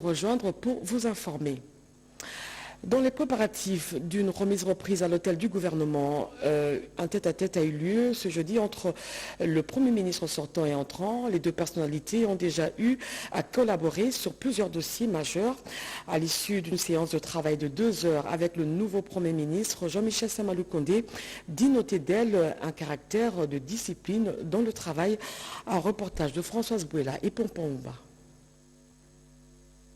rejoindre pour vous informer. Dans les préparatifs d'une remise-reprise à l'hôtel du gouvernement, un tête-à-tête a eu lieu ce jeudi entre le Premier ministre sortant et entrant. Les deux personnalités ont déjà eu à collaborer sur plusieurs dossiers majeurs. À l'issue d'une séance de travail de 2 heures avec le nouveau Premier ministre, Jean-Michel Samalou Condé dit noter d'elle un caractère de discipline dans le travail. Un reportage de Françoise Bouela et Pompon Ouba.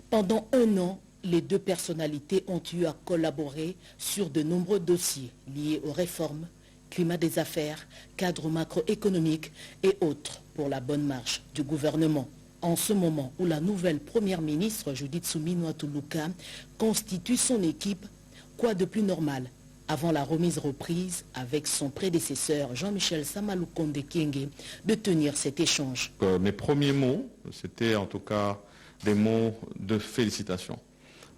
Pendant 1 an, les deux personnalités ont eu à collaborer sur de nombreux dossiers liés aux réformes, climat des affaires, cadre macroéconomique et autres pour la bonne marche du gouvernement. En ce moment où la nouvelle première ministre Judith Suminwa Tuluka constitue son équipe, quoi de plus normal avant la remise-reprise avec son prédécesseur Jean-Michel Samalou Condé Kyenge de tenir cet échange. Mes premiers mots, c'était en tout cas des mots de félicitations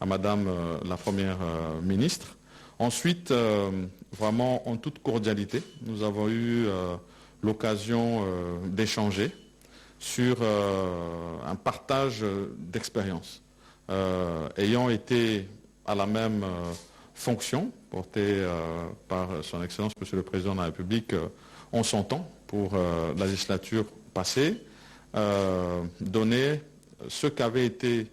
à Madame la Première ministre. Ensuite, vraiment en toute cordialité, nous avons eu l'occasion d'échanger sur un partage d'expérience. Ayant été à la même fonction portée par son Excellence Monsieur le Président de la République, on s'entend pour la législature passée, donner ce qu'avait été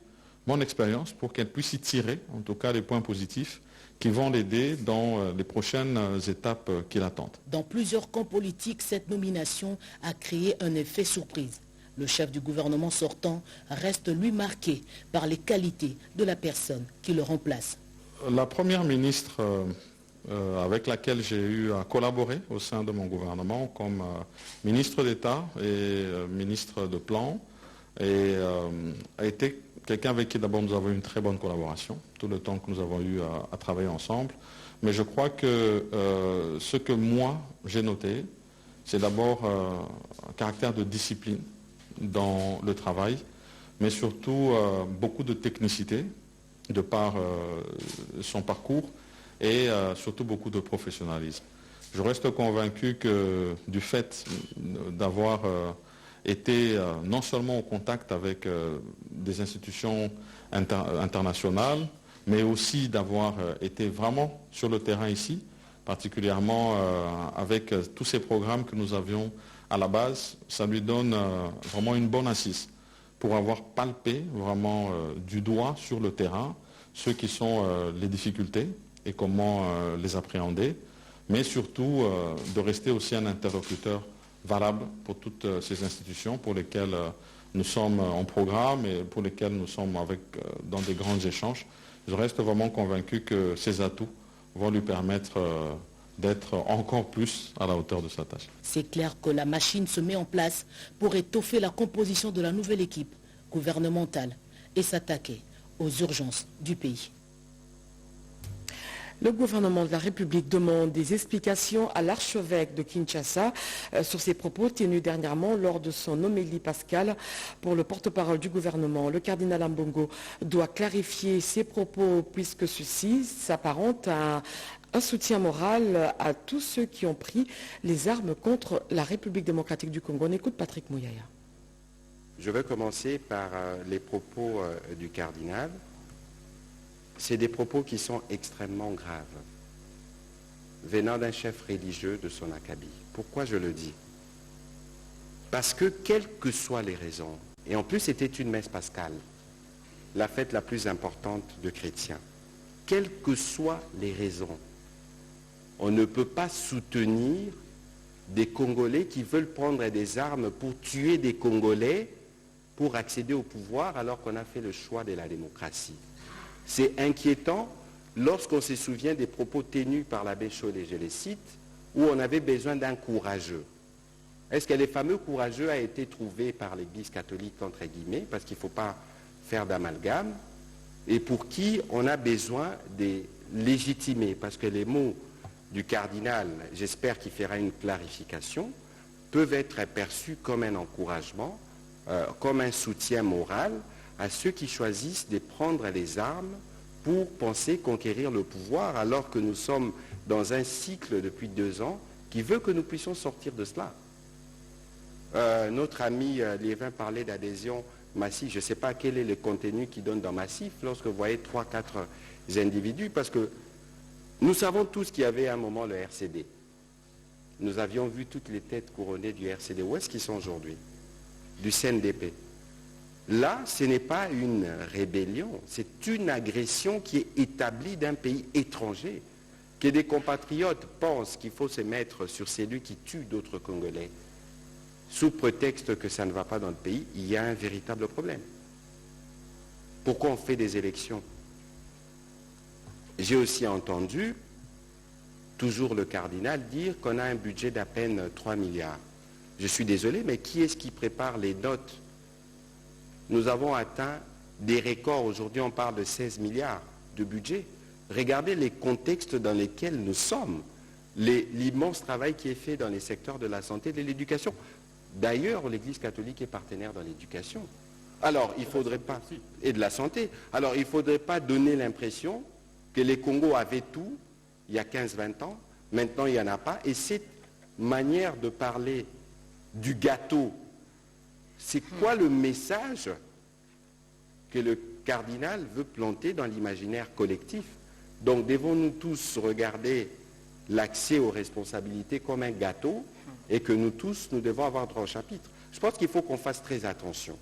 mon expérience pour qu'elle puisse y tirer, en tout cas, les points positifs qui vont l'aider dans les prochaines étapes qui l'attendent. Dans plusieurs camps politiques, cette nomination a créé un effet surprise. Le chef du gouvernement sortant reste lui marqué par les qualités de la personne qui le remplace. La première ministre avec laquelle j'ai eu à collaborer au sein de mon gouvernement comme ministre d'État et ministre de Plan a été quelqu'un avec qui d'abord nous avons eu une très bonne collaboration, tout le temps que nous avons eu à travailler ensemble. Mais je crois que ce que moi j'ai noté, c'est d'abord un caractère de discipline dans le travail, mais surtout beaucoup de technicité de par son parcours et surtout beaucoup de professionnalisme. Je reste convaincu que du fait d'avoir été non seulement au contact avec des institutions internationales, mais aussi d'avoir été vraiment sur le terrain ici, particulièrement avec tous ces programmes que nous avions à la base, ça lui donne vraiment une bonne assise pour avoir palpé vraiment du doigt sur le terrain ce qui sont les difficultés et comment les appréhender, mais surtout de rester aussi un interlocuteur valable pour toutes ces institutions pour lesquelles nous sommes en programme et pour lesquelles nous sommes dans des grands échanges. Je reste vraiment convaincu que ces atouts vont lui permettre d'être encore plus à la hauteur de sa tâche. C'est clair que la machine se met en place pour étoffer la composition de la nouvelle équipe gouvernementale et s'attaquer aux urgences du pays. Le gouvernement de la République demande des explications à l'archevêque de Kinshasa sur ses propos tenus dernièrement lors de son homélie pascale pour le porte-parole du gouvernement. Le cardinal Ambongo doit clarifier ses propos puisque ceci s'apparente à un soutien moral à tous ceux qui ont pris les armes contre la République démocratique du Congo. On écoute Patrick Mouyaya. Je vais commencer par les propos du cardinal. C'est des propos qui sont extrêmement graves, venant d'un chef religieux de son acabit. Pourquoi je le dis? Parce que quelles que soient les raisons, et en plus c'était une messe pascale, la fête la plus importante de chrétiens, quelles que soient les raisons, on ne peut pas soutenir des Congolais qui veulent prendre des armes pour tuer des Congolais pour accéder au pouvoir alors qu'on a fait le choix de la démocratie. C'est inquiétant lorsqu'on se souvient des propos tenus par l'abbé Chollet, je les cite, où on avait besoin d'un courageux. Est-ce que les fameux courageux a été trouvé par l'Église catholique, entre guillemets, parce qu'il ne faut pas faire d'amalgame, et pour qui on a besoin de légitimer, parce que les mots du cardinal, j'espère qu'il fera une clarification, peuvent être perçus comme un encouragement, comme un soutien moral à ceux qui choisissent de prendre les armes pour penser conquérir le pouvoir alors que nous sommes dans un cycle depuis 2 ans qui veut que nous puissions sortir de cela. Notre ami Liévin parlait d'adhésion Massif. Je ne sais pas quel est le contenu qu'ils donnent dans Massif lorsque vous voyez 3-4 individus, parce que nous savons tous qu'il y avait à un moment le RCD. Nous avions vu toutes les têtes couronnées du RCD. Où est-ce qu'ils sont aujourd'hui? Du CNDP. Là, ce n'est pas une rébellion, c'est une agression qui est établie d'un pays étranger. Que des compatriotes pensent qu'il faut se mettre sur celui qui tue d'autres Congolais, sous prétexte que ça ne va pas dans le pays, il y a un véritable problème. Pourquoi on fait des élections? J'ai aussi entendu toujours le cardinal dire qu'on a un budget d'à peine 3 milliards. Je suis désolé, mais qui est-ce qui prépare les notes? Nous avons atteint des records. Aujourd'hui, on parle de 16 milliards de budget. Regardez les contextes dans lesquels nous sommes. L'immense travail qui est fait dans les secteurs de la santé et de l'éducation. D'ailleurs, l'Église catholique est partenaire dans l'éducation. Alors, il ne faudrait pas... Et de la santé. Alors, il ne faudrait pas donner l'impression que les Congos avaient tout il y a 15-20 ans. Maintenant, il n'y en a pas. Et cette manière de parler du gâteau, c'est quoi le message que le cardinal veut planter dans l'imaginaire collectif? Donc, devons-nous tous regarder l'accès aux responsabilités comme un gâteau et que nous tous, nous devons avoir droit au chapitre? Je pense qu'il faut qu'on fasse très attention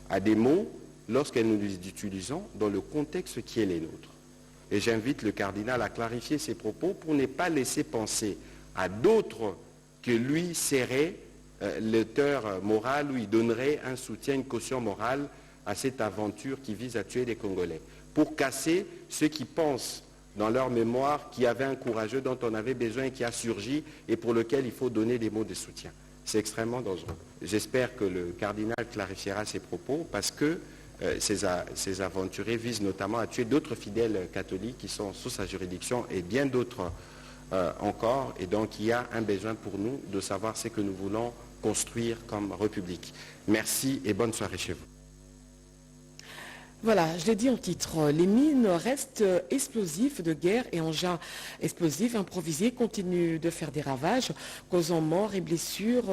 à des mots lorsque nous les utilisons dans le contexte qui est les nôtres. Et j'invite le cardinal à clarifier ses propos pour ne pas laisser penser à d'autres que lui serait l'auteur moral, où il donnerait un soutien, une caution morale à cette aventure qui vise à tuer des Congolais. Pour casser ceux qui pensent dans leur mémoire qu'il y avait un courageux dont on avait besoin et qui a surgi et pour lequel il faut donner des mots de soutien. C'est extrêmement dangereux. J'espère que le cardinal clarifiera ses propos parce que ces aventuriers visent notamment à tuer d'autres fidèles catholiques qui sont sous sa juridiction et bien d'autres encore. Et donc il y a un besoin pour nous de savoir ce que nous voulons construire comme République. Merci et bonne soirée chez vous. Voilà, je l'ai dit en titre, les mines restent explosifs de guerre et engins explosifs improvisés continuent de faire des ravages, causant morts et blessures,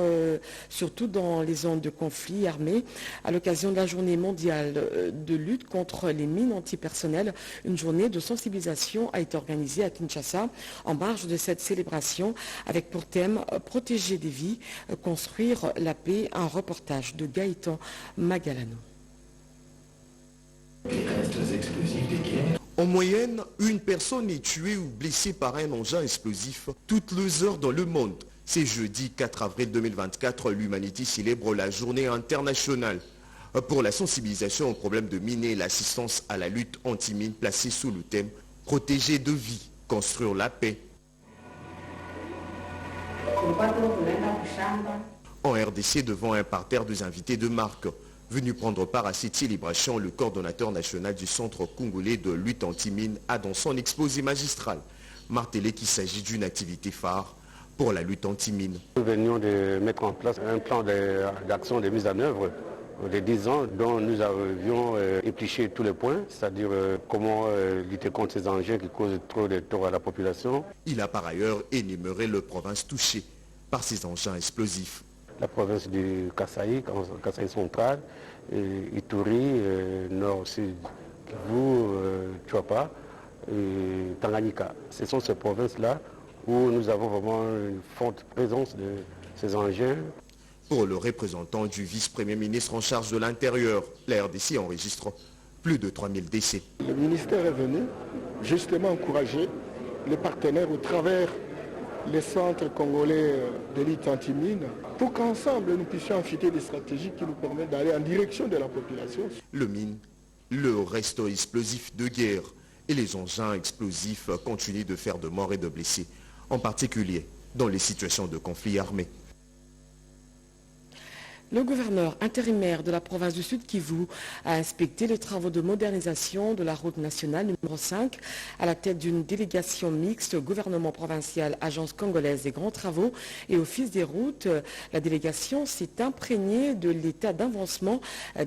surtout dans les zones de conflit armés. À l'occasion de la journée mondiale de lutte contre les mines antipersonnelles, une journée de sensibilisation a été organisée à Kinshasa en marge de cette célébration avec pour thème « Protéger des vies, construire la paix », un reportage de Gaëtan Magalano. En moyenne, une personne est tuée ou blessée par un engin explosif toutes les heures dans le monde. C'est jeudi 4 avril 2024, l'humanité célèbre la journée internationale pour la sensibilisation aux problèmes de mines et l'assistance à la lutte anti-mine placée sous le thème « Protéger de vie, construire la paix ». En RDC, devant un parterre des invités de marque, venu prendre part à cette célébration, le coordonnateur national du Centre congolais de lutte anti-mine a dans son exposé magistral martelé qu'il s'agit d'une activité phare pour la lutte anti-mine. Nous venions de mettre en place un plan d'action de mise en œuvre de 10 ans dont nous avions épluché tous les points, c'est-à-dire comment lutter contre ces engins qui causent trop de tort à la population. Il a par ailleurs énuméré les provinces touchées par ces engins explosifs. La province du Kasaï, Kasaï central, Ituri, Nord-Sud, Kivu, Tchouapa et Tanganyika. Ce sont ces provinces-là où nous avons vraiment une forte présence de ces engins. Pour le représentant du vice-premier ministre en charge de l'Intérieur, la RDC enregistre plus de 3000 décès. Le ministère est venu justement encourager les partenaires au travers les centres congolais de lutte anti-mine pour qu'ensemble nous puissions affûter des stratégies qui nous permettent d'aller en direction de la population. Le mine, le reste explosif de guerre et les engins explosifs continuent de faire de morts et de blessés, en particulier dans les situations de conflit armé. Le gouverneur intérimaire de la province du Sud Kivu a inspecté les travaux de modernisation de la route nationale numéro 5 à la tête d'une délégation mixte gouvernement provincial, agence congolaise des grands travaux et office des routes. La délégation s'est imprégnée de l'état d'avancement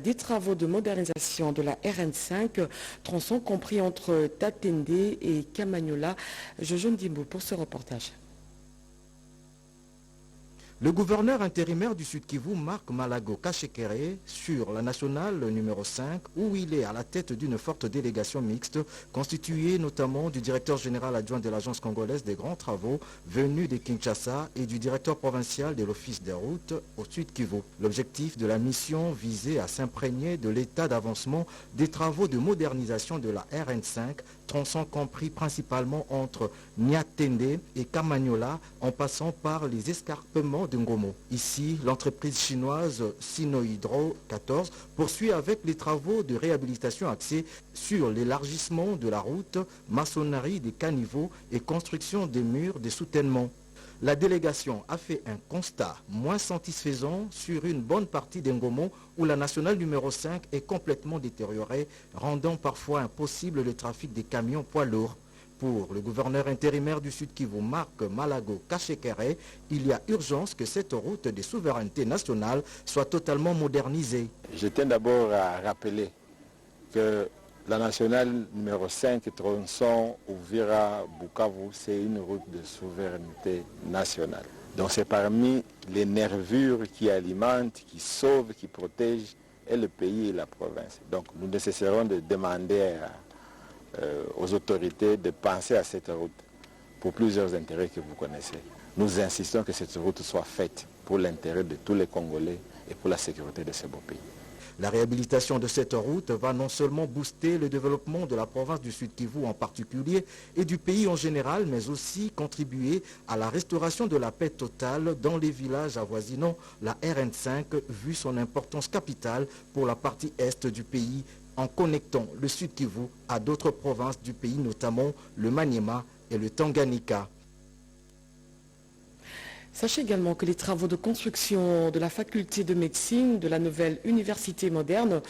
des travaux de modernisation de la RN5, tronçon compris entre Tatende et Kamagnola. Jojo Ndimbo pour ce reportage. Le gouverneur intérimaire du Sud Kivu, Marc Malago Kachekere, sur la nationale numéro 5, où il est à la tête d'une forte délégation mixte, constituée notamment du directeur général adjoint de l'Agence congolaise des grands travaux, venu de Kinshasa, et du directeur provincial de l'Office des routes au Sud Kivu. L'objectif de la mission visait à s'imprégner de l'état d'avancement des travaux de modernisation de la RN5, tronçon compris principalement entre Niatende et Kamanyola, en passant par les escarpements de Ngomo. Ici, l'entreprise chinoise Sinohydro 14 poursuit avec les travaux de réhabilitation axés sur l'élargissement de la route, maçonnerie des caniveaux et construction des murs de soutènement. La délégation a fait un constat moins satisfaisant sur une bonne partie d'Ngomo où la nationale numéro 5 est complètement détériorée, rendant parfois impossible le trafic des camions poids lourds. Pour le gouverneur intérimaire du Sud Kivu, Marc Malago Kachekere, il y a urgence que cette route de souveraineté nationale soit totalement modernisée. Je tiens d'abord à rappeler que la nationale numéro 5, tronçon Uvira-Bukavu, c'est une route de souveraineté nationale. Donc c'est parmi les nervures qui alimentent, qui sauvent, qui protègent et le pays et la province. Donc nous ne cesserons de demander aux autorités de penser à cette route pour plusieurs intérêts que vous connaissez. Nous insistons que cette route soit faite pour l'intérêt de tous les Congolais et pour la sécurité de ce beau pays. La réhabilitation de cette route va non seulement booster le développement de la province du Sud Kivu en particulier et du pays en général, mais aussi contribuer à la restauration de la paix totale dans les villages avoisinant la RN5, vu son importance capitale pour la partie est du pays, en connectant le Sud Kivu à d'autres provinces du pays, notamment le Maniema et le Tanganyika. Sachez également que les travaux de construction de la faculté de médecine de la nouvelle université moderne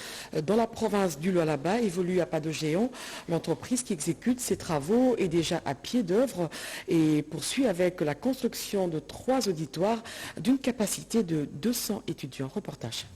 dans la province du Lualaba évoluent à pas de géant. L'entreprise qui exécute ces travaux est déjà à pied d'œuvre et poursuit avec la construction de 3 auditoires d'une capacité de 200 étudiants. Reportage.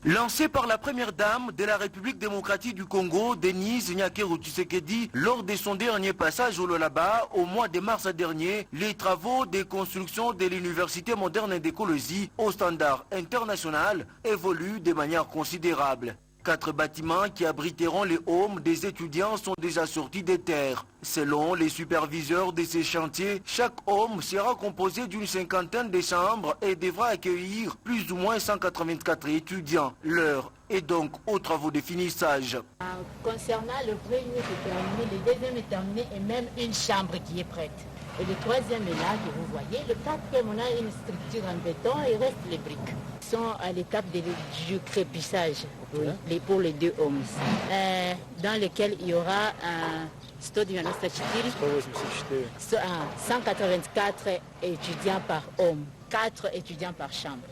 Lancé par la première dame de la République démocratique du Congo, Denise Nyakeru Tshisekedi, lors de son dernier passage au Lualaba au mois de mars dernier, les travaux de construction de l'université moderne d'écologie au standard international évoluent de manière considérable. 4 bâtiments qui abriteront les homes des étudiants sont déjà sortis des terres. Selon les superviseurs de ces chantiers, chaque home sera composé d'une 50aine de chambres et devra accueillir plus ou moins 184 étudiants. L'heure est donc aux travaux de finissage. Concernant le premier mur est terminé, le deuxième est terminé et même une chambre qui est prête. Et le troisième est là, que vous voyez. Le quatrième, on a une structure en béton et il reste les briques. Ils sont à l'étape du crépissage pour les 2 homes. Dans lequel il y aura un stade 184 étudiants par homme, 4 étudiants par chambre.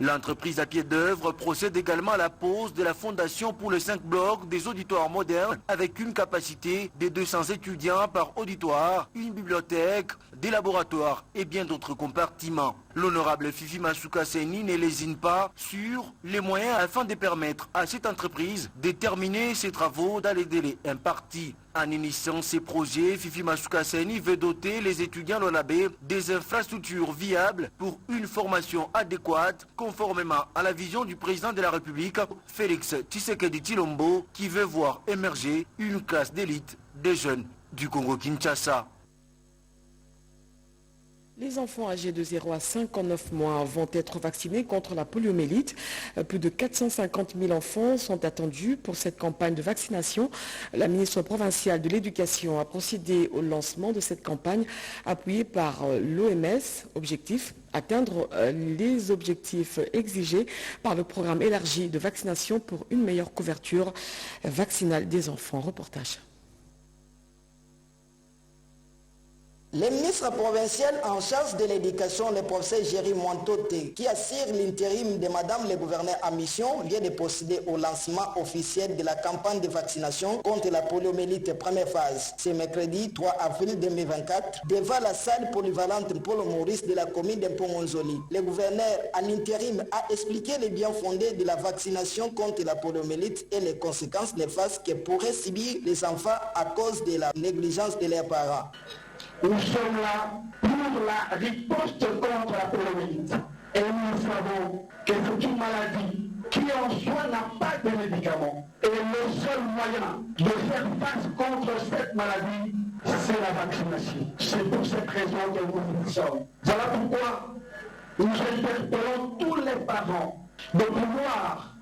L'entreprise à pied d'œuvre procède également à la pose de la fondation pour les 5 blocs des auditoires modernes avec une capacité de 200 étudiants par auditoire, une bibliothèque, des laboratoires et bien d'autres compartiments. L'honorable Fifi Masuka Seni ne lésine pas sur les moyens afin de permettre à cette entreprise de terminer ses travaux dans les délais impartis. En initiant ces projets, Fifi Masuka Seni veut doter les étudiants lolabais des infrastructures viables pour une formation adéquate conformément à la vision du président de la République, Félix Tshisekedi Tshilombo, qui veut voir émerger une classe d'élite des jeunes du Congo-Kinshasa. Les enfants âgés de 0 à 59 mois vont être vaccinés contre la poliomyélite. Plus de 450 000 enfants sont attendus pour cette campagne de vaccination. La ministre provinciale de l'Éducation a procédé au lancement de cette campagne appuyée par l'OMS. Objectif, atteindre les objectifs exigés par le programme élargi de vaccination pour une meilleure couverture vaccinale des enfants. Reportage. Le ministre provincial en charge de l'éducation, le professeur Géry Montote, qui assure l'intérim de Madame le gouverneur en mission, vient de procéder au lancement officiel de la campagne de vaccination contre la poliomyélite première phase. Ce mercredi 3 avril 2024, devant la salle polyvalente Paul Maurice de la commune de Pongonzoli. Le gouverneur à l'intérim a expliqué les bien fondés de la vaccination contre la poliomyélite et les conséquences néfastes que pourraient subir les enfants à cause de la négligence de leurs parents. nous sommes là pour la riposte contre la poliomyélite. Et nous savons que c'est une maladie qui en soi n'a pas de médicaments. Et le seul moyen de faire face contre cette maladie, c'est la vaccination. C'est pour cette raison que nous y sommes. Voilà pourquoi nous interpellons tous les parents de pouvoir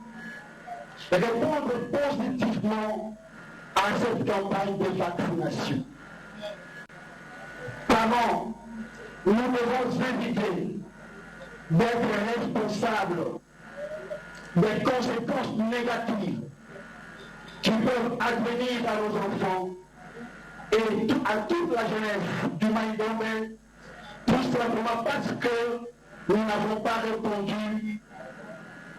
répondre positivement à cette campagne de vaccination. Parents, nous devons éviter d'être responsables des conséquences négatives qui peuvent advenir à nos enfants et à toute la jeunesse du Maïdombe, tout simplement parce que nous n'avons pas répondu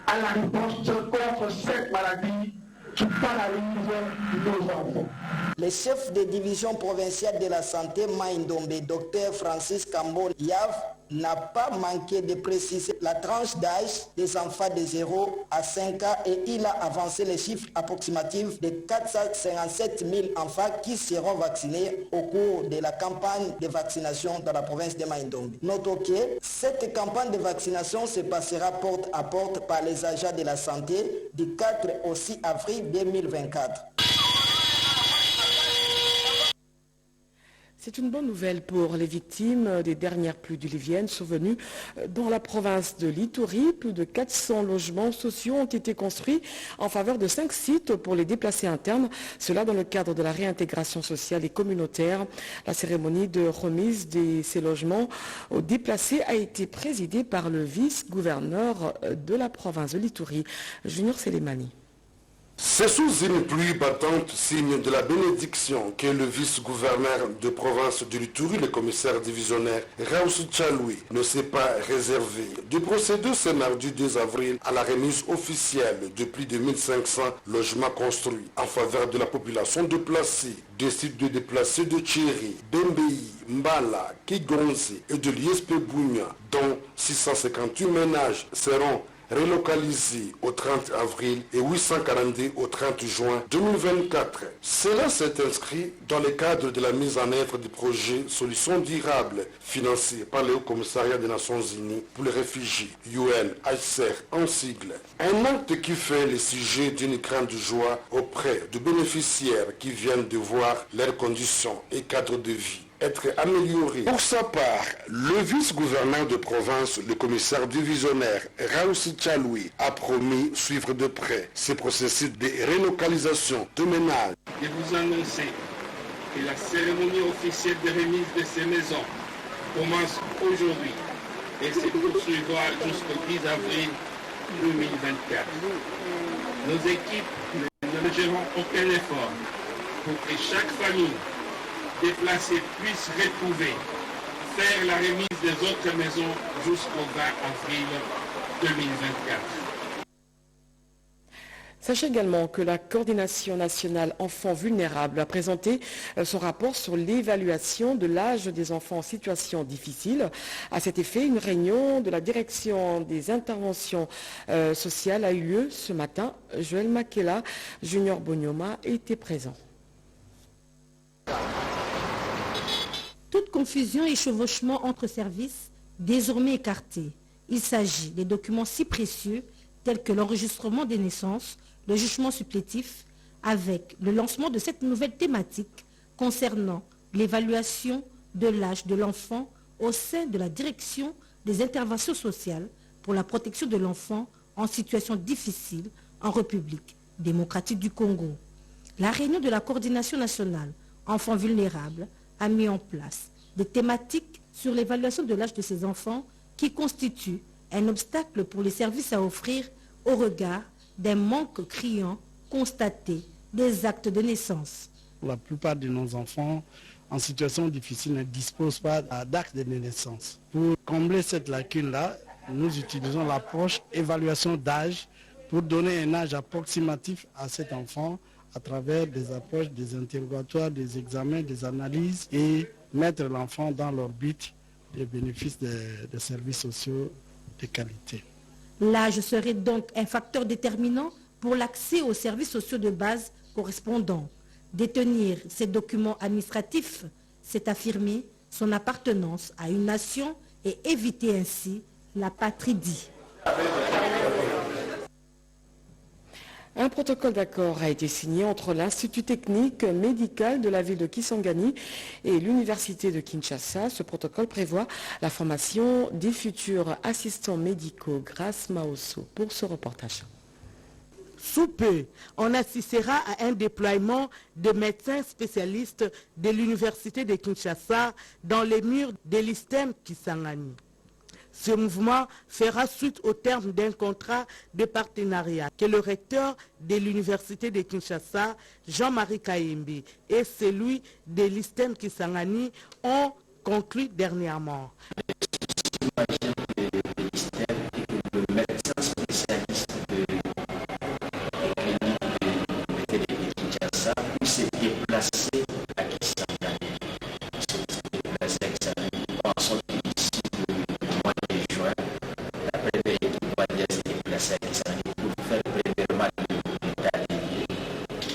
à la riposte contre cette maladie qui paralyse nos enfants. Le chef de division provinciale de la santé Maïdombe, Dr Francis Kambo Yav, n'a pas manqué de préciser la tranche d'âge des enfants de 0 à 5 ans et il a avancé les chiffres approximatifs de 457 000 enfants qui seront vaccinés au cours de la campagne de vaccination dans la province de Maïdombe. Notons que cette campagne de vaccination se passera porte à porte par les agents de la santé du 4 au 6 avril 2024. C'est une bonne nouvelle pour les victimes des dernières pluies diluviennes survenues dans la province de l'Ituri. Plus de 400 logements sociaux ont été construits en faveur de 5 sites pour les déplacés internes. Cela dans le cadre de la réintégration sociale et communautaire. La cérémonie de remise de ces logements aux déplacés a été présidée par le vice-gouverneur de la province de l'Ituri, Junior Selemani. C'est sous une pluie battante, signe de la bénédiction, que le vice-gouverneur de province de l'Ituri, le commissaire divisionnaire Raousou Tchaloui, ne s'est pas réservé de procéder ce mardi 2 avril à la remise officielle de plus de 1500 logements construits en faveur de la population déplacée des sites de déplacés de Tchéri, Bembei, Mbala, Kigonzi et de l'ISP Bounia, dont 658 ménages seront relocalisés au 30 avril et 842 au 30 juin 2024. Cela s'est inscrit dans le cadre de la mise en œuvre du projet Solutions durables financé par le Haut Commissariat des Nations Unies pour les réfugiés, UNHCR en sigle. Un acte qui fait le sujet d'une grande joie auprès de bénéficiaires qui viennent de voir leurs conditions et cadres de vie être amélioré. Pour sa part, le vice-gouverneur de province, le commissaire divisionnaire Raoussi Tchaloui, a promis suivre de près ce processus de relocalisation de ménages. Je vous annoncer que la cérémonie officielle de remise de ces maisons commence aujourd'hui et se poursuivra jusqu'au 10 avril 2024. Nos équipes ne ménageront aucun effort pour que chaque famille déplacés puissent retrouver, faire la remise des autres maisons jusqu'au 20 avril 2024. Sachez également que la Coordination nationale enfants vulnérables a présenté son rapport sur l'évaluation de l'âge des enfants en situation difficile. À cet effet, une réunion de la direction des interventions sociales a eu lieu ce matin. Joël Makela, Junior Bonyoma était présent. Toute confusion et chevauchement entre services désormais écartés. Il s'agit des documents si précieux tels que l'enregistrement des naissances, le jugement supplétif, avec le lancement de cette nouvelle thématique concernant l'évaluation de l'âge de l'enfant au sein de la direction des interventions sociales pour la protection de l'enfant en situation difficile en République démocratique du Congo. La réunion de la coordination nationale enfants vulnérables a mis en place des thématiques sur l'évaluation de l'âge de ces enfants qui constituent un obstacle pour les services à offrir au regard d'un manque criant constaté des actes de naissance. La plupart de nos enfants en situation difficile ne disposent pas d'actes de naissance. Pour combler cette lacune-là, nous utilisons l'approche évaluation d'âge pour donner un âge approximatif à cet enfant à travers des approches, des interrogatoires, des examens, des analyses et mettre l'enfant dans l'orbite des bénéfices des services sociaux de qualité. L'âge serait donc un facteur déterminant pour l'accès aux services sociaux de base correspondants. Détenir ces documents administratifs, c'est affirmer son appartenance à une nation et éviter ainsi la patridie. Un protocole d'accord a été signé entre l'Institut technique médical de la ville de Kisangani et l'Université de Kinshasa. Ce protocole prévoit la formation des futurs assistants médicaux. Grâce Maosso pour ce reportage. Sous peu, on assistera à un déploiement de médecins spécialistes de l'Université de Kinshasa dans les murs de l'ISTEM Kisangani. Ce mouvement fera suite au terme d'un contrat de partenariat que le recteur de l'Université de Kinshasa, Jean-Marie Kayembe, et celui de l'ISTEM Kisangani ont conclu dernièrement. Le médecin spécialiste de Kinshasa puisse se déplacer à Kisangani. Nous pensons qu'ici, le mois de juin, la première équipe va se déplacer à Kisangani pour faire premièrement l'état des lieux.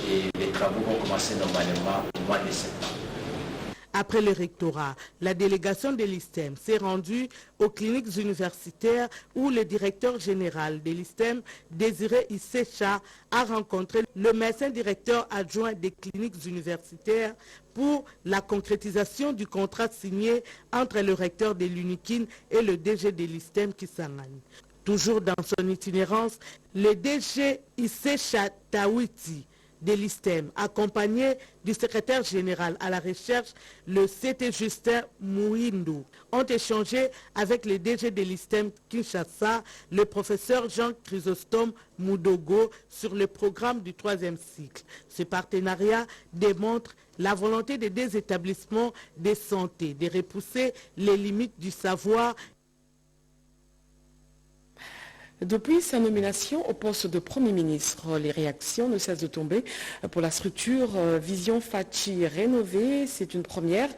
Et les travaux vont commencer normalement au mois de septembre. Après le rectorat, la délégation de l'ISTEM s'est rendue aux cliniques universitaires où le directeur général de l'ISTEM, Désiré Issécha, a rencontré le médecin directeur adjoint des cliniques universitaires pour la concrétisation du contrat signé entre le recteur de l'UNIKIN et le DG de l'ISTEM Kisangani. Toujours dans son itinérance, le DG Issécha Tawiti de l'ISTEM, accompagné du secrétaire général à la recherche, le CT Justin Mouindou, ont échangé avec le DG de l'ISTEM Kinshasa, le professeur Jean Chrysostome Moudogo, sur le programme du 3e cycle. Ce partenariat démontre la volonté des deux établissements de santé de repousser les limites du savoir. Depuis sa nomination au poste de Premier ministre, les réactions ne cessent de tomber pour la structure Vision Fachi rénovée. C'est une première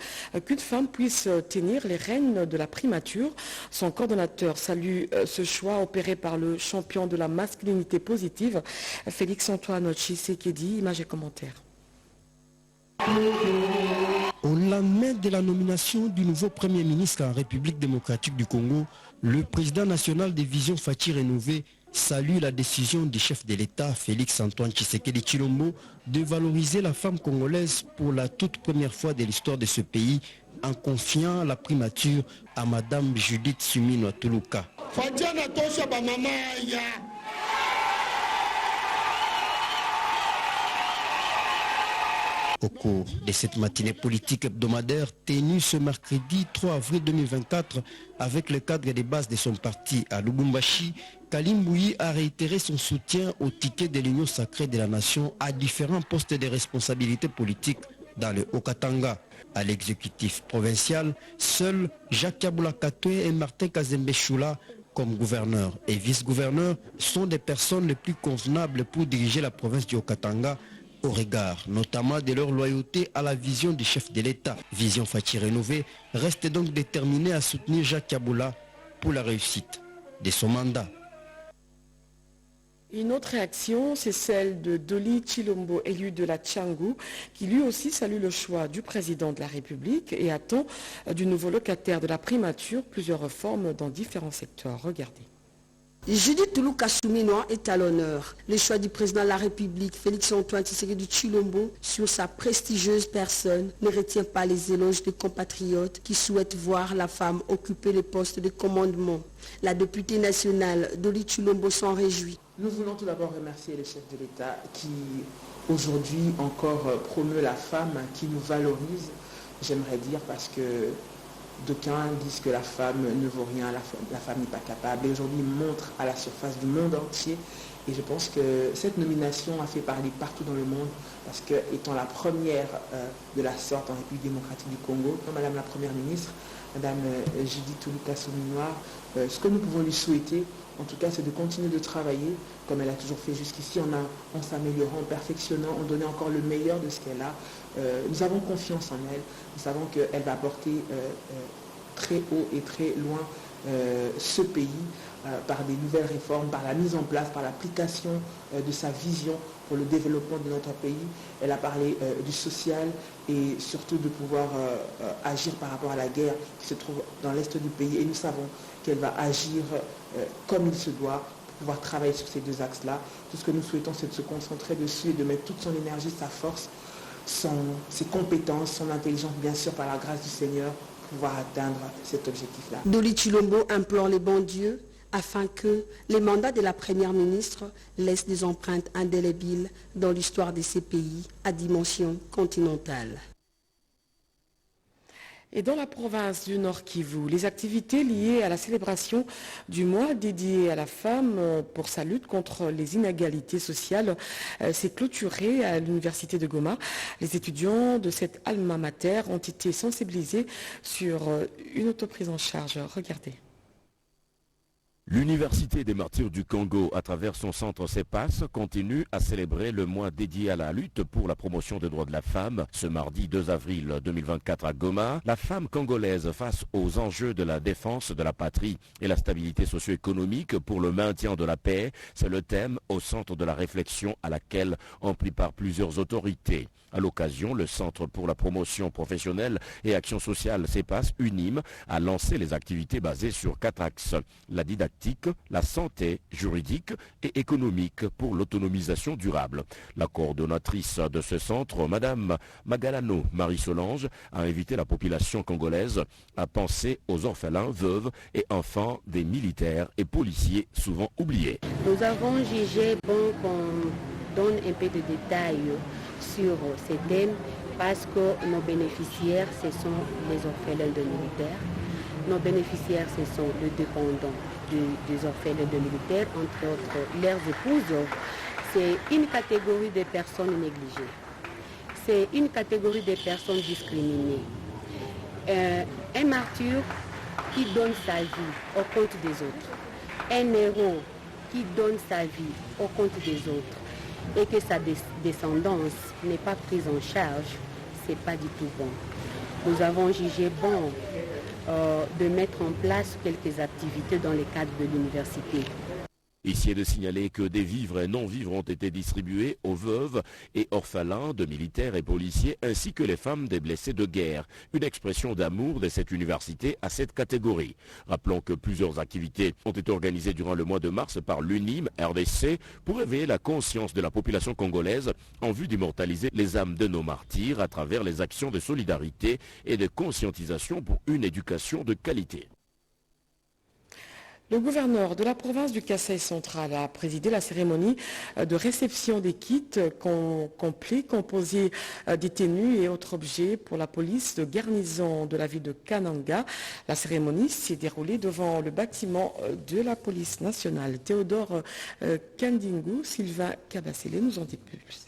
qu'une femme puisse tenir les rênes de la primature. Son coordonnateur salue ce choix opéré par le champion de la masculinité positive, Félix-Antoine Tshisekedi. Images et commentaires. Au lendemain de la nomination du nouveau Premier ministre en République démocratique du Congo, le président national des Visions Fachi rénovée salue la décision du chef de l'État, Félix-Antoine Tshisekedi Tshilombo, de valoriser la femme congolaise pour la toute première fois de l'histoire de ce pays en confiant la primature à Madame Judith Suminwa Tuluka. Au cours de cette matinée politique hebdomadaire tenue ce mercredi 3 avril 2024 avec le cadre des bases de son parti à Lubumbashi, Kalim Bouyi a réitéré son soutien au ticket de l'Union sacrée de la nation à différents postes de responsabilité politique dans le Haut-Katanga. À l'exécutif provincial, seuls Jacques Kabula Katoué et Martin Kazembe Choula, comme gouverneur et vice-gouverneur, sont des personnes les plus convenables pour diriger la province du Haut-Katanga, au regard notamment de leur loyauté à la vision du chef de l'État. Vision Fachi rénovée reste donc déterminée à soutenir Jacques Kabula pour la réussite de son mandat. Une autre réaction, c'est celle de Doli Tshilombo, élu de la Tchangou, qui lui aussi salue le choix du président de la République et attend du nouveau locataire de la primature plusieurs réformes dans différents secteurs. Regardez. Judith Tuluka Suminwa est à l'honneur. Le choix du président de la République, Félix-Antoine Tshisekedi Tshilombo, sur sa prestigieuse personne ne retient pas les éloges des compatriotes qui souhaitent voir la femme occuper les postes de commandement. La députée nationale Doli Tshilombo s'en réjouit. Nous voulons tout d'abord remercier le chef de l'État qui aujourd'hui encore promeut la femme, qui nous valorise, j'aimerais dire, parce que d'aucuns disent que la femme ne vaut rien, la femme n'est pas capable. Et aujourd'hui, il montre à la surface du monde entier. Et je pense que cette nomination a fait parler partout dans le monde, parce que, étant la première de la sorte en République démocratique du Congo, Madame la Première ministre, Madame Judith Tuluka Suminwa, ce que nous pouvons lui souhaiter, en tout cas, c'est de continuer de travailler comme elle a toujours fait jusqu'ici, en s'améliorant, en perfectionnant, en donnant encore le meilleur de ce qu'elle a. Nous avons confiance en elle. Nous savons qu'elle va porter très haut et très loin ce pays par des nouvelles réformes, par la mise en place, par l'application de sa vision pour le développement de notre pays. Elle a parlé du social et surtout de pouvoir agir par rapport à la guerre qui se trouve dans l'est du pays. Et nous savons qu'elle va agir comme il se doit pour pouvoir travailler sur ces deux axes-là. Tout ce que nous souhaitons, c'est de se concentrer dessus et de mettre toute son énergie, sa force, ses compétences, son intelligence, bien sûr, par la grâce du Seigneur, pour pouvoir atteindre cet objectif-là. Doli Chilombo implore les bons dieux afin que les mandats de la première ministre laissent des empreintes indélébiles dans l'histoire de ces pays à dimension continentale. Et dans la province du Nord Kivu, les activités liées à la célébration du mois dédié à la femme pour sa lutte contre les inégalités sociales s'est clôturée à l'université de Goma. Les étudiants de cette alma mater ont été sensibilisés sur une autoprise en charge. Regardez. L'Université des martyrs du Congo, à travers son centre CEPAS, continue à célébrer le mois dédié à la lutte pour la promotion des droits de la femme. Ce mardi 2 avril 2024 à Goma, la femme congolaise face aux enjeux de la défense de la patrie et la stabilité socio-économique pour le maintien de la paix, c'est le thème au centre de la réflexion à laquelle ont pris part plusieurs autorités. À l'occasion, le Centre pour la promotion professionnelle et action sociale CEPAS UNIM a lancé les activités basées sur 4 axes. La didactique, la santé, juridique et économique pour l'autonomisation durable. La coordonnatrice de ce centre, Madame Magalano Marie-Solange, a invité la population congolaise à penser aux orphelins, veuves et enfants des militaires et policiers souvent oubliés. Nous avons jugé bon qu'on donne un peu de détails sur ces thèmes parce que nos bénéficiaires, ce sont les orphelins de militaires. Nos bénéficiaires, ce sont les dépendants des orphelins de militaires, entre autres leurs épouses. C'est une catégorie de personnes négligées. C'est une catégorie de personnes discriminées. Un martyr qui donne sa vie au compte des autres. Un héros qui donne sa vie au compte des autres. Et que sa descendance n'est pas prise en charge, ce n'est pas du tout bon. Nous avons jugé bon de mettre en place quelques activités dans le cadre de l'université. Ici est de signaler que des vivres et non-vivres ont été distribués aux veuves et orphelins de militaires et policiers ainsi que les femmes des blessés de guerre. Une expression d'amour de cette université à cette catégorie. Rappelons que plusieurs activités ont été organisées durant le mois de mars par l'UNIM RDC pour éveiller la conscience de la population congolaise en vue d'immortaliser les âmes de nos martyrs à travers les actions de solidarité et de conscientisation pour une éducation de qualité. Le gouverneur de la province du Kasaï central a présidé la cérémonie de réception des kits complets composés des tenues et autres objets pour la police de garnison de la ville de Kananga. La cérémonie s'est déroulée devant le bâtiment de la police nationale. Théodore Kandingu, Sylvain Kabasele nous en dit plus.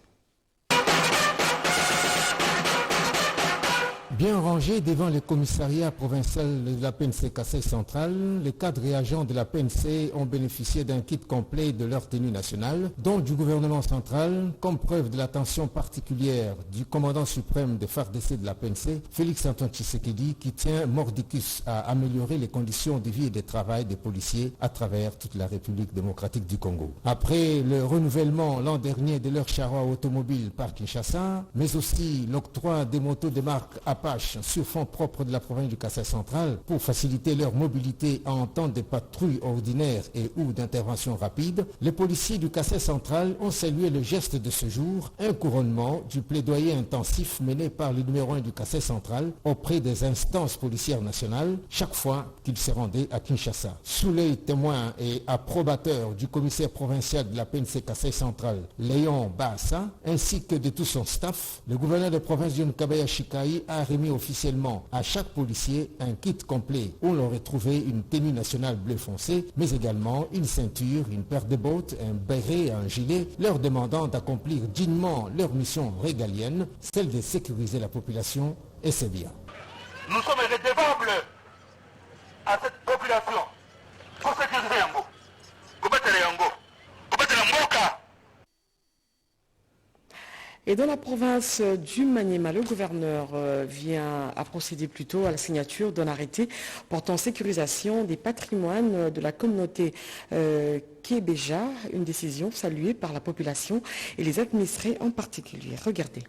Bien rangés devant le commissariat provincial de la PNC Kasaï central, les cadres et agents de la PNC ont bénéficié d'un kit complet de leur tenue nationale, dont du gouvernement central, comme preuve de l'attention particulière du commandant suprême des FARDC de la PNC, Félix-Antoine Tshisekedi, qui tient mordicus à améliorer les conditions de vie et de travail des policiers à travers toute la République démocratique du Congo. Après le renouvellement l'an dernier de leur charroi automobile par Kinshasa, mais aussi l'octroi des motos de marque Apache sur fonds propres de la province du Kasaï central pour faciliter leur mobilité en temps de patrouille ordinaire et ou d'intervention rapide, les policiers du Kasaï central ont salué le geste de ce jour, un couronnement du plaidoyer intensif mené par le numéro 1 du Kasaï central auprès des instances policières nationales chaque fois qu'il se rendait à Kinshasa. Sous l'œil témoin et approbateur du commissaire provincial de la PNC Kasaï central, Léon Bassa, ainsi que de tout son staff, le gouverneur de province du Nkabaya Chikai a remis officiellement à chaque policier un kit complet où l'on retrouvait une tenue nationale bleu foncé, mais également une ceinture, une paire de bottes, un béret, un gilet, leur demandant d'accomplir dignement leur mission régalienne, celle de sécuriser la population et ses biens. Nous sommes redevables à cette population pour sécuriser Yango. Et dans la province du Maniema, le gouverneur a procédé plutôt à la signature d'un arrêté portant sécurisation des patrimoines de la communauté Kébeja, une décision saluée par la population et les administrés en particulier. Regardez.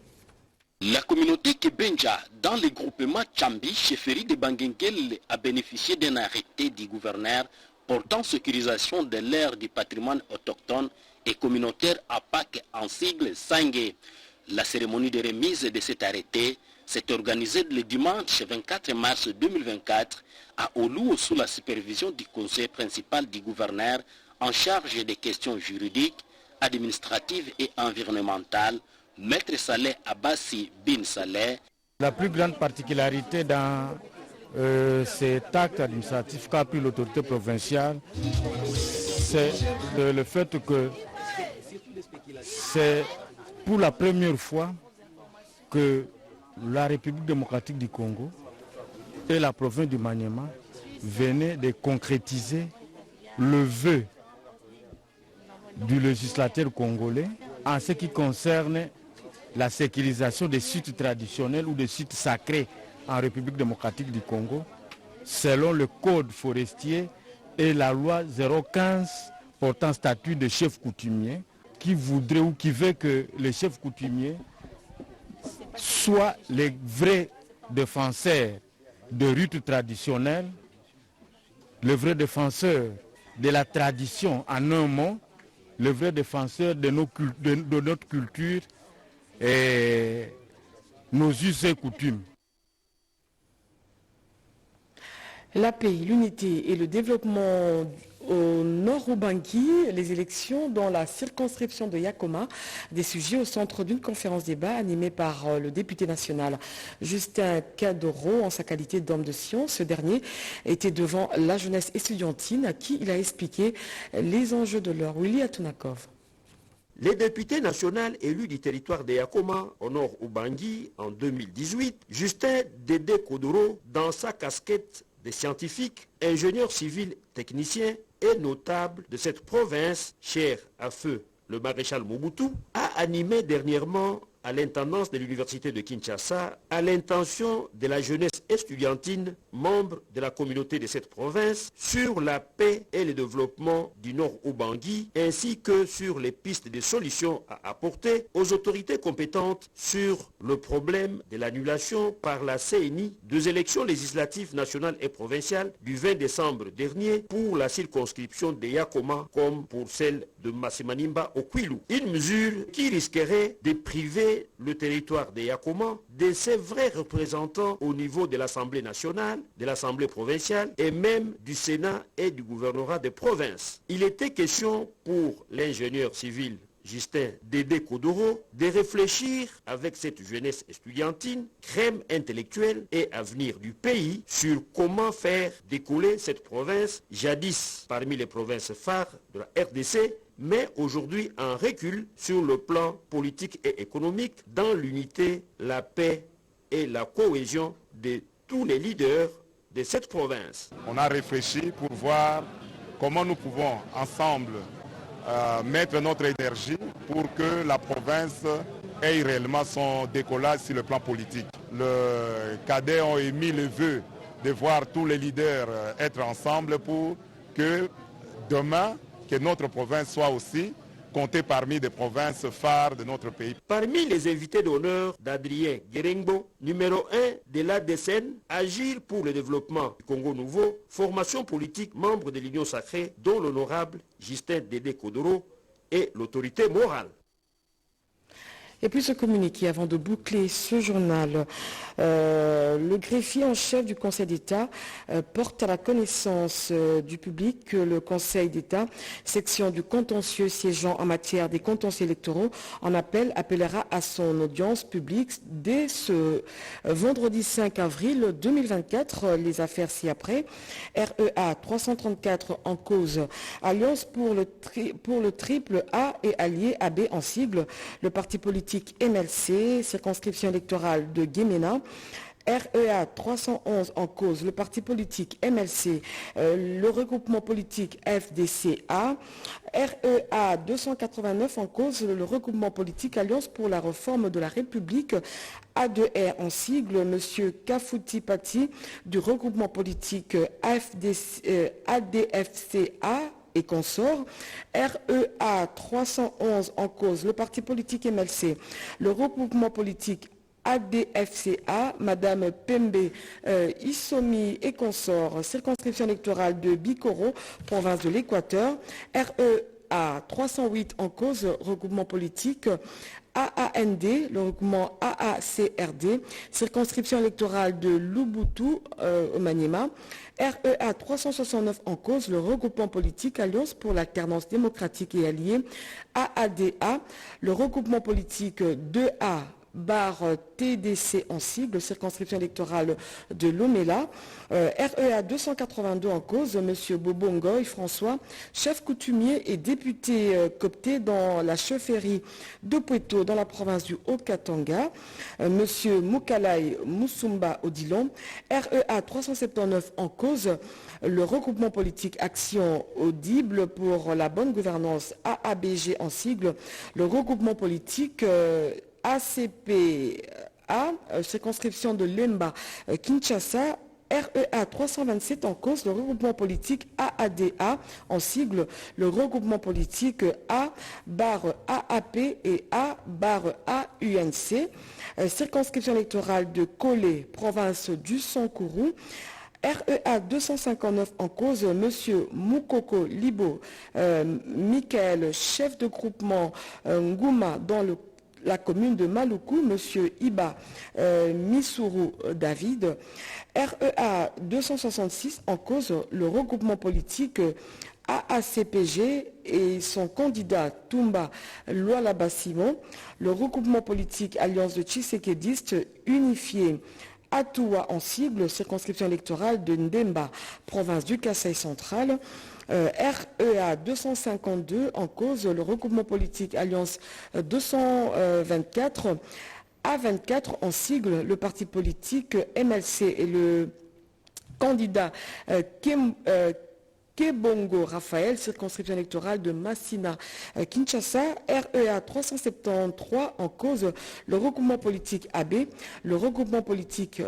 La communauté Kébenja, dans le groupement Tchambi, chefferie de Bangenkel, a bénéficié d'un arrêté du gouverneur portant sécurisation de l'aire du patrimoine autochtone et communautaire APAC en sigle Sangé. La cérémonie de remise de cet arrêté s'est organisée le dimanche 24 mars 2024 à Olou sous la supervision du conseil principal du gouverneur en charge des questions juridiques, administratives et environnementales, Maître Saleh Abbassi Bin Saleh. La plus grande particularité dans cet acte administratif qu'a pris l'autorité provinciale, c'est le fait que c'est pour la première fois que la République démocratique du Congo et la province du Maniema venaient de concrétiser le vœu du législateur congolais en ce qui concerne la sécurisation des sites traditionnels ou des sites sacrés en République démocratique du Congo, selon le code forestier et la loi 015 portant statut de chef coutumier, qui voudrait ou qui veut que les chefs coutumiers soient les vrais défenseurs de rites traditionnels, les vrais défenseurs de la tradition en un mot, les vrais défenseurs de notre culture et nos us et coutumes. La paix, l'unité et le développement au nord Ubangi, les élections dans la circonscription de Yakoma, des sujets au centre d'une conférence débat animée par le député national Justin Kadoro en sa qualité d'homme de science. Ce dernier était devant la jeunesse estudiantine à qui il a expliqué les enjeux de l'heure. Willy Atunakov. Les députés nationaux élus du territoire de Yakoma, au nord Ubangi, en 2018, Justin Dédé Kodoro, dans sa casquette de scientifique, ingénieur civil technicien et notable de cette province, cher à feu le maréchal Mobutu, a animé dernièrement à l'intendance de l'université de Kinshasa, à l'intention de la jeunesse estudiantine, membre de la communauté de cette province, sur la paix et le développement du Nord Ubangi, ainsi que sur les pistes de solutions à apporter aux autorités compétentes sur le problème de l'annulation par la CENI des élections législatives nationales et provinciales du 20 décembre dernier pour la circonscription de Yakoma comme pour celle de Massemanimba au Kwilu. Une mesure qui risquerait de priver le territoire de Yakoma de ses vrais représentants au niveau de l'Assemblée nationale, de l'Assemblée provinciale et même du Sénat et du gouvernorat de province. Il était question pour l'ingénieur civil Justin Dédé Kodoro de réfléchir avec cette jeunesse estudiantine, crème intellectuelle et avenir du pays sur comment faire décoller cette province, jadis parmi les provinces phares de la RDC, mais aujourd'hui en recul sur le plan politique et économique dans l'unité, la paix et la cohésion de tous les leaders de cette province. On a réfléchi pour voir comment nous pouvons ensemble mettre notre énergie pour que la province ait réellement son décollage sur le plan politique. Les cadets ont émis le vœu de voir tous les leaders être ensemble pour que demain, que notre province soit aussi comptée parmi des provinces phares de notre pays. Parmi les invités d'honneur d'Adrien Guérengbo, numéro 1 de l'ADSN, Agir pour le développement du Congo nouveau, formation politique, membre de l'Union sacrée, dont l'honorable Justin Dédé Kodoro est l'autorité morale. Et puis ce communiqué, avant de boucler ce journal, le greffier en chef du Conseil d'État porte à la connaissance du public que le Conseil d'État, section du contentieux siégeant en matière des contentieux électoraux, en appellera à son audience publique dès ce vendredi 5 avril 2024. Les affaires ci-après, REA 334 en cause, Alliance pour le triple A et allié AB en sigle, le parti politique MLC, circonscription électorale de Guémena, REA 311 en cause le parti politique MLC, le regroupement politique FDCA. REA 289 en cause le regroupement politique Alliance pour la réforme de la République. A2R en sigle, M. Kafouti Pati du regroupement politique ADFCA et consorts. REA 311 en cause le parti politique MLC, le regroupement politique ADFCA, Madame Pembe Issomi et consorts, circonscription électorale de Bikoro, province de l'Équateur. REA 308 en cause, regroupement politique AAND, le regroupement AACRD, circonscription électorale de Lubutu au Maniema. REA 369 en cause, le regroupement politique Alliance pour l'alternance démocratique et alliée, AADA, le regroupement politique 2A, TDC en sigle, circonscription électorale de Lomela. REA 282 en cause, M. Bobo Ngoy François, chef coutumier et député copté dans la chefferie de Pueto dans la province du Haut-Katanga. M. Moukalai Moussumba Odilon. REA 379 en cause, le regroupement politique Action Audible pour la bonne gouvernance, AABG en sigle, le regroupement politique ACPA, circonscription de Lemba, Kinshasa. REA 327 en cause, le regroupement politique AADA en sigle, le regroupement politique A-AAP et A-AUNC, circonscription électorale de Kolé, province du Sankourou. REA 259 en cause, M. Moukoko Libo, Michael, chef de groupement Ngouma dans la commune de Maluku, M. Iba Missourou David. REA 266 en cause, le regroupement politique AACPG et son candidat Toumba Lualaba Simon, le regroupement politique Alliance de Tshisekédistes unifié Atoua en sigle, circonscription électorale de Ndemba, province du Kasaï central. REA 252 en cause, le regroupement politique Alliance 224, A24 en sigle, le parti politique MLC et le candidat Kebongo Raphaël, circonscription électorale de Massina, Kinshasa. REA 373 en cause, le regroupement politique AB, le regroupement politique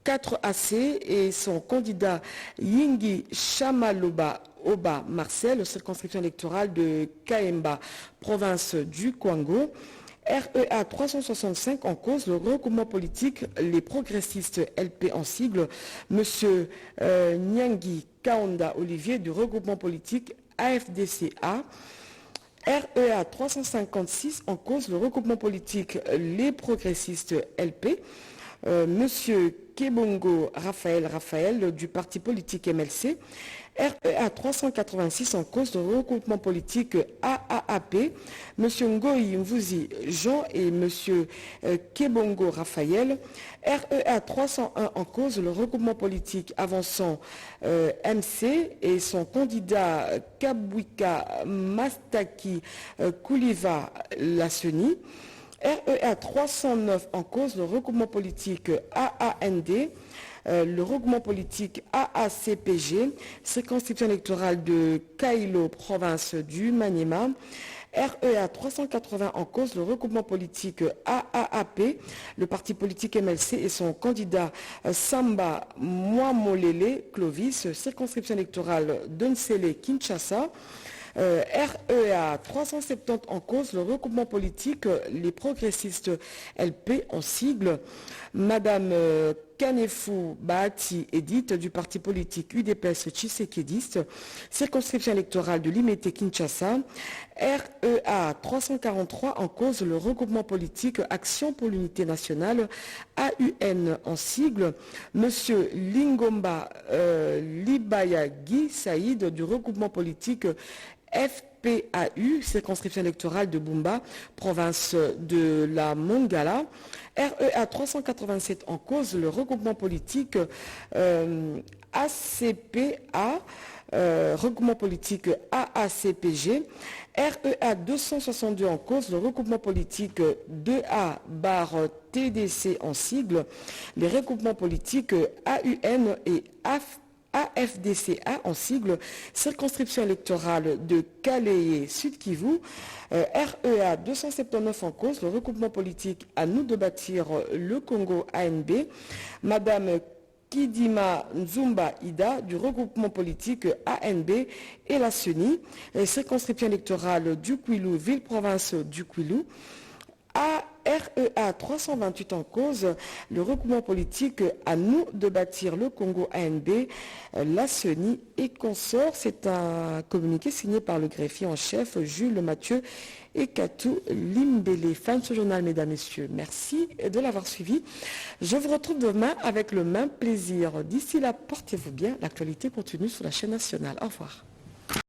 4AC et son candidat Yingi Chamaloba Oba Marcel, circonscription électorale de Kaemba, province du Kwango. REA 365 en cause, le regroupement politique Les Progressistes LP en sigle, M. Nyangi Kaonda Olivier du regroupement politique AFDCA. REA 356 en cause, le regroupement politique Les Progressistes LP, M. Kebongo Raphaël du parti politique MLC. REA 386 en cause, le regroupement politique AAP, M. Ngoyi Mvuzi Jean et M. Kebongo Raphaël. REA 301 en cause, le regroupement politique Avançant MC et son candidat Kabwika Mastaki Kouliva Lasseni. REA 309 en cause, le regroupement politique AAND, le regroupement politique AACPG, circonscription électorale de Kailo, province du Maniema. REA 380 en cause, le regroupement politique AAP, le parti politique MLC et son candidat Samba Mwamolele Clovis, circonscription électorale d'Unsele, Kinshasa. REA 370 en cause, le regroupement politique Les Progressistes LP en sigle, Madame Kanefou Bahati Edith du parti politique UDPS Tshisekédiste, circonscription électorale de Limete Kinshasa. REA 343 en cause, le regroupement politique Action pour l'unité nationale AUN en sigle, Monsieur Lingomba Libayagi Saïd du regroupement politique RPAU, circonscription électorale de Bumba, province de la Mongala. REA 387 en cause, le regroupement politique ACPA, regroupement politique AACPG. REA 262 en cause, le regroupement politique 2A/TDC en sigle. Les regroupements politiques AUN et AFDCA en sigle, circonscription électorale de Calais Sud Kivu. REA 279 en cause, le regroupement politique À nous de bâtir le Congo ANB. Madame Kidima Nzumba Ida du regroupement politique ANB et la CENI, circonscription électorale du Kwilu, ville-province du Kwilu. REA 328 en cause, le regroupement politique À nous de bâtir le Congo ANB, la CENI et consorts. C'est un communiqué signé par le greffier en chef Jules Mathieu et Katou Limbele. Fin de ce journal, mesdames, messieurs. Merci de l'avoir suivi. Je vous retrouve demain avec le même plaisir. D'ici là, portez-vous bien. L'actualité continue sur la chaîne nationale. Au revoir.